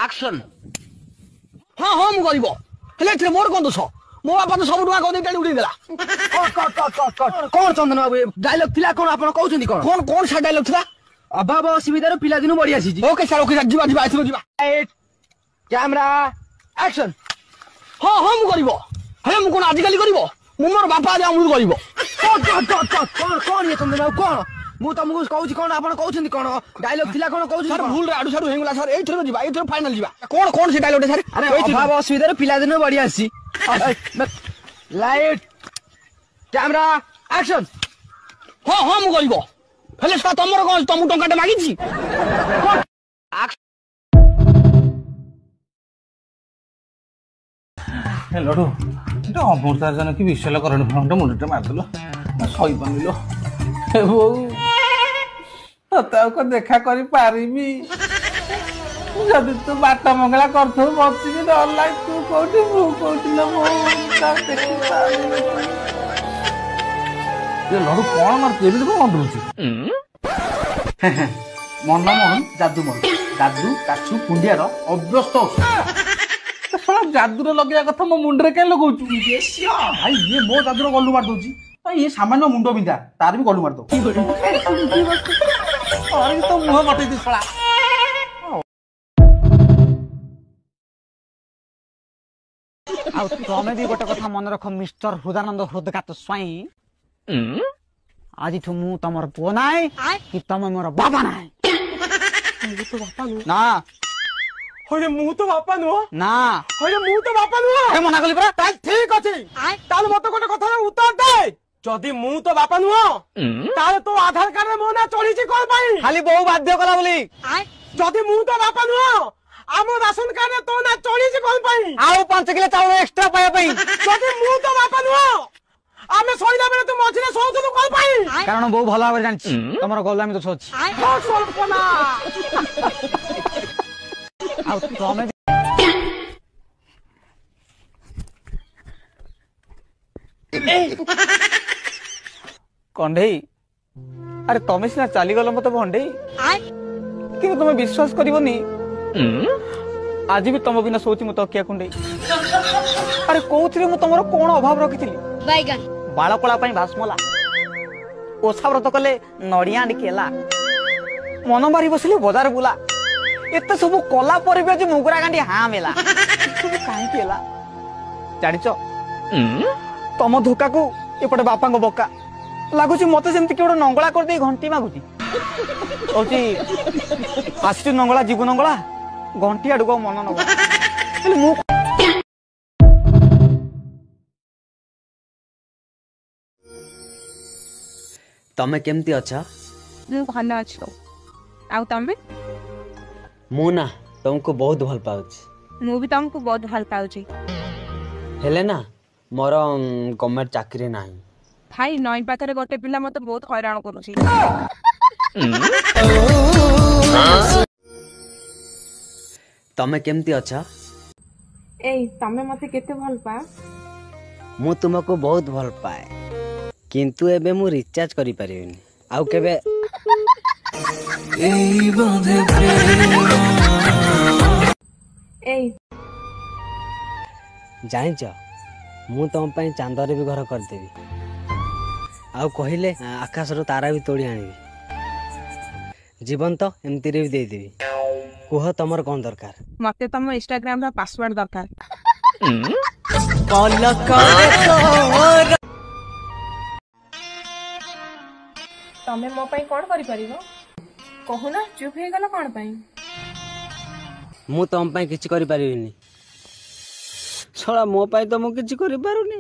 action हाँ हाँ मु गरीब हेले एथरे मोर कोन दोष मो बापा तो सब टका कोन देली उडी देला कौन चंदन बाबू डायलॉग थिला कोन आपण कहउछन्ती कोन कोन कोन सा डायलॉग थला अभाव असुविधार पिला दिनु बढी आसी ओके सर जीवा जीवा आइथो जीवा कैमरा एक्शन हाँ हाँ मु गरीब हेले मु कोन आजिकाली गरीब मु मोर बापा जे अमृत गरीब कौन कौन ये चंदन बाबू कौन मु तुमको कहउछि कोन आपण कहउछन्ती कोन डायलॉग थिला कोन कहउछि सर भूल रे आडू साडू हेंगला सर एथरे जीवा एथरे फाइनल जीवा कोन कोन से डायलॉग सर अरे अभाव असुविधार पिला दिनु बढी आसी लाइट कैमरा एक्शन हाँ हाँ मु गरीब हेले सा तमरो कोन तमु टंकाटे मागिछि लडू अमृतार्जन की विश्वाल करण फंड मुंडे मारदेल सही बनिल बो तो देखा कर पारिबी जदि तू बाट मंगला करथु बच्ची डर लाग तू कोठी मु कोठी न मो देखि लडू कौन मार एमती कौन अंदरुची मनमोहन जादू मन जादू काछु पुंडियार अभ्यस्त जादूर लगे कथा मो मुंडे क्या लगौचु भाई ये मो जादूर गलु मार दउची ये सामान्य मुंड बिंदा तार भी गलु मार दो अरे तो मुह कटै दे सळा आ तमे भी गोटे कथा मन रख मिस्टर हृदानंद हृदघात स्वाई आज मु तमर पुओ नाय कि तमे मोर बाबा नाय ना होले मु तो बापा नुह ना होले मु तो बापा नुह ए मना कली परा ताल ठीक अछि ताल मते कोटे कथा उत्तर दे जदि मु तो बापा नुह ताल तो आधार कार्ड रे मो ना चढ़ी छी कोन पई खाली बहु बाध्य कला बोली जदि मु तो बापा नुह आमो राशन कार्ड रे तो ना चढ़ी छी कोन पई आउ 5 किलो चावल एक्स्ट्रा पाया पई जदि मु तो बापा नुह आमे सोइला बेले तू मझिरे सोउथु कोन पई कारण बहु भला भाबे जानछि तमर गलामी दोष अछि स्वल्पना आ तमे कंढई अरे तमे सिना चली गल मत भंडई कि तुम विश्वास करबनी आज भी तुम बिना सोची मत अकिया कुंडई अरे कोउथरे मु तमरो कोन अभाव रखिथिली बैगन बाळकळा पई भासमला ओसा व्रत कले नडिया केला मन मारी बसले बाजार बुला एते सब कला पर भी आज मुगरा गांडी हां मेला सब काहे केला जानिचो तम धोका को एपटे बापा को बका लागुची मते जेमति केवड नंगला कर दे घंटी मागुची ओची आसी नंगला जीव नंगला घंटी आडको मन न मु तमे केमती अच्छा मु भल अच्छो आउ तमे मु ना तुमको बहुत भल पाउछि मु भी तुमको बहुत भल पाउछि हेले ना मोर गवर्नमेंट चाकरी नाही भाई नई पाखरे गोटे पिला मते बहुत हैरान करूछि तमे केमती अच्छा ए तमे मते केते भल पा मु तुमको बहुत भल पाए किंतु एबे मु रिचार्ज करि परिबिनी आउ केबे ए जानिच मु तुम ପାଇଁ ଚାନ୍ଦରେ ବି ଘର କରିଦେବି ଆଉ କହିଲେ ଆକାଶର ତାରା ବି ତୋଳି ଆଣିବି ଜୀବନ ତ ଏମିତିରେ ବି ଦେଇଦେବି କୁହ ତମର କଣ ଦରକାର मते तम इंस्टाग्राम रा पासवर्ड दरकार तमे मो पई कोन करि परिबो कहूना चुप हे गला कोन पई मु तुम ପାଇଁ କିଛି କରିପାରିବିନି ଛଡ଼ା ମୋ ପାଇଁ ତ ମୁଁ କିଛି କରିପାରୁନି